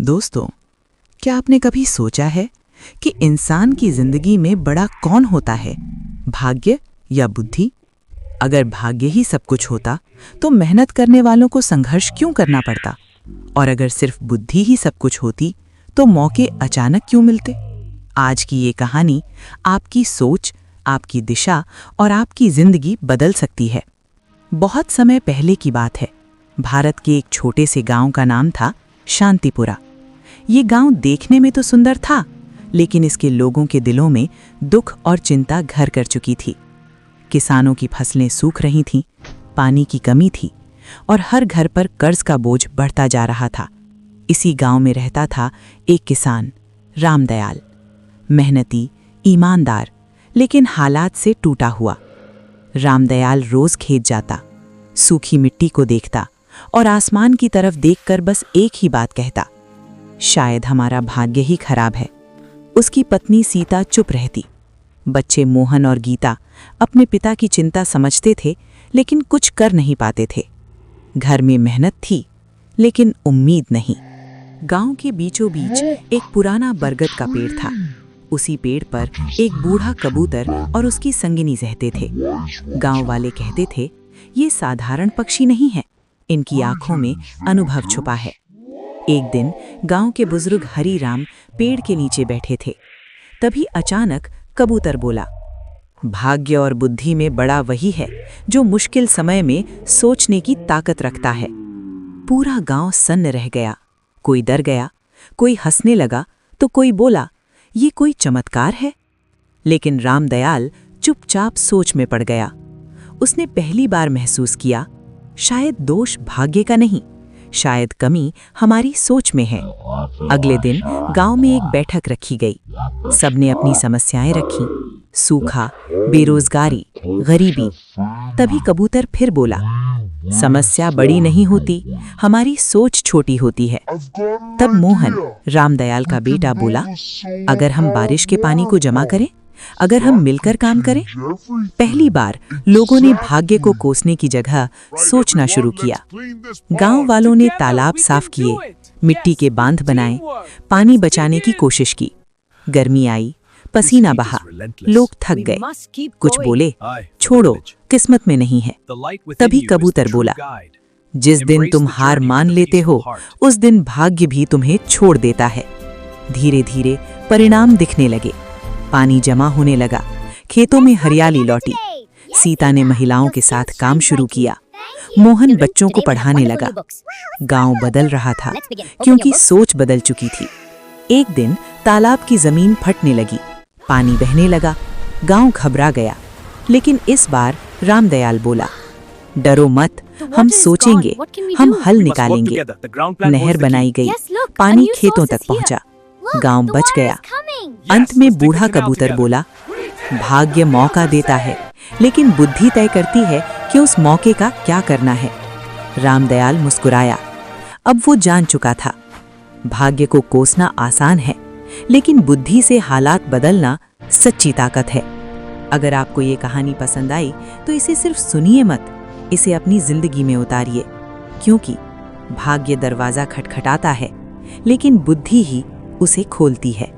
दोस्तों, क्या आपने कभी सोचा है कि इंसान की जिंदगी में बड़ा कौन होता है, भाग्य या बुद्धि? अगर भाग्य ही सब कुछ होता तो मेहनत करने वालों को संघर्ष क्यों करना पड़ता? और अगर सिर्फ बुद्धि ही सब कुछ होती तो मौके अचानक क्यों मिलते? आज की ये कहानी आपकी सोच, आपकी दिशा और आपकी जिंदगी बदल सकती है। बहुत समय पहले की बात है। भारत के एक छोटे से गांव का नाम था शांतिपुरा। ये गांव देखने में तो सुंदर था, लेकिन इसके लोगों के दिलों में दुख और चिंता घर कर चुकी थी। किसानों की फसलें सूख रही थीं, पानी की कमी थी और हर घर पर कर्ज का बोझ बढ़ता जा रहा था। इसी गांव में रहता था एक किसान, रामदयाल। मेहनती, ईमानदार, लेकिन हालात से टूटा हुआ। रामदयाल रोज खेत जाता, सूखी मिट्टी को देखता और आसमान की तरफ देखकर बस एक ही बात कहता, शायद हमारा भाग्य ही खराब है। उसकी पत्नी सीता चुप रहती। बच्चे मोहन और गीता अपने पिता की चिंता समझते थे, लेकिन कुछ कर नहीं पाते थे। घर में मेहनत थी, लेकिन उम्मीद नहीं। गांव के बीचों बीच एक पुराना बरगद का पेड़ था। उसी पेड़ पर एक बूढ़ा कबूतर और उसकी संगिनी रहते थे। गांव वाले कहते थे, ये साधारण पक्षी नहीं है, इनकी आंखों में अनुभव छुपा है। एक दिन गांव के बुजुर्ग हरिराम पेड़ के नीचे बैठे थे। तभी अचानक कबूतर बोला, भाग्य और बुद्धि में बड़ा वही है जो मुश्किल समय में सोचने की ताकत रखता है। पूरा गांव सन्न रह गया। कोई डर गया, कोई हंसने लगा तो कोई बोला, ये कोई चमत्कार है। लेकिन रामदयाल चुपचाप सोच में पड़ गया। उसने पहली बार महसूस किया, शायद दोष भाग्य का नहीं, शायद कमी हमारी सोच में है। अगले दिन गांव में एक बैठक रखी गई। सबने अपनी समस्याएं रखीं, सूखा, बेरोजगारी, गरीबी। तभी कबूतर फिर बोला, समस्या बड़ी नहीं होती, हमारी सोच छोटी होती है। तब मोहन, रामदयाल का बेटा, बोला, अगर हम बारिश के पानी को जमा करें, अगर हम मिलकर काम करें। पहली बार लोगों ने भाग्य को कोसने की जगह सोचना शुरू किया। गांव वालों ने तालाब साफ किए, मिट्टी के बांध बनाए, पानी बचाने की कोशिश की। गर्मी आई, पसीना बहा, लोग थक गए। कुछ बोले, छोड़ो, किस्मत में नहीं है। तभी कबूतर बोला, जिस दिन तुम हार मान लेते हो, उस दिन भाग्य भी तुम्हें छोड़ देता है। धीरे धीरे परिणाम दिखने लगे। पानी जमा होने लगा, खेतों में हरियाली लौटी। सीता ने महिलाओं के साथ काम शुरू किया। मोहन बच्चों को पढ़ाने लगा। गांव बदल रहा था, क्योंकि सोच बदल चुकी थी। एक दिन तालाब की जमीन फटने लगी, पानी बहने लगा। गांव घबरा गया, लेकिन इस बार रामदयाल बोला, डरो मत, हम सोचेंगे, हम हल निकालेंगे। नहर बनाई गई, पानी खेतों तक पहुंचा, गांव बच गया। अंत में बूढ़ा कबूतर बोला, भाग्य मौका देता है, लेकिन बुद्धि तय करती है कि उस मौके का क्या करना है। रामदयाल मुस्कुराया। अब वो जान चुका था, भाग्य को कोसना आसान है, लेकिन बुद्धि से हालात बदलना सच्ची ताकत है। अगर आपको ये कहानी पसंद आई तो इसे सिर्फ सुनिए मत, इसे अपनी जिंदगी में उतारिए, क्योंकि भाग्य दरवाजा खटखटाता है, लेकिन बुद्धि ही उसे खोलती है।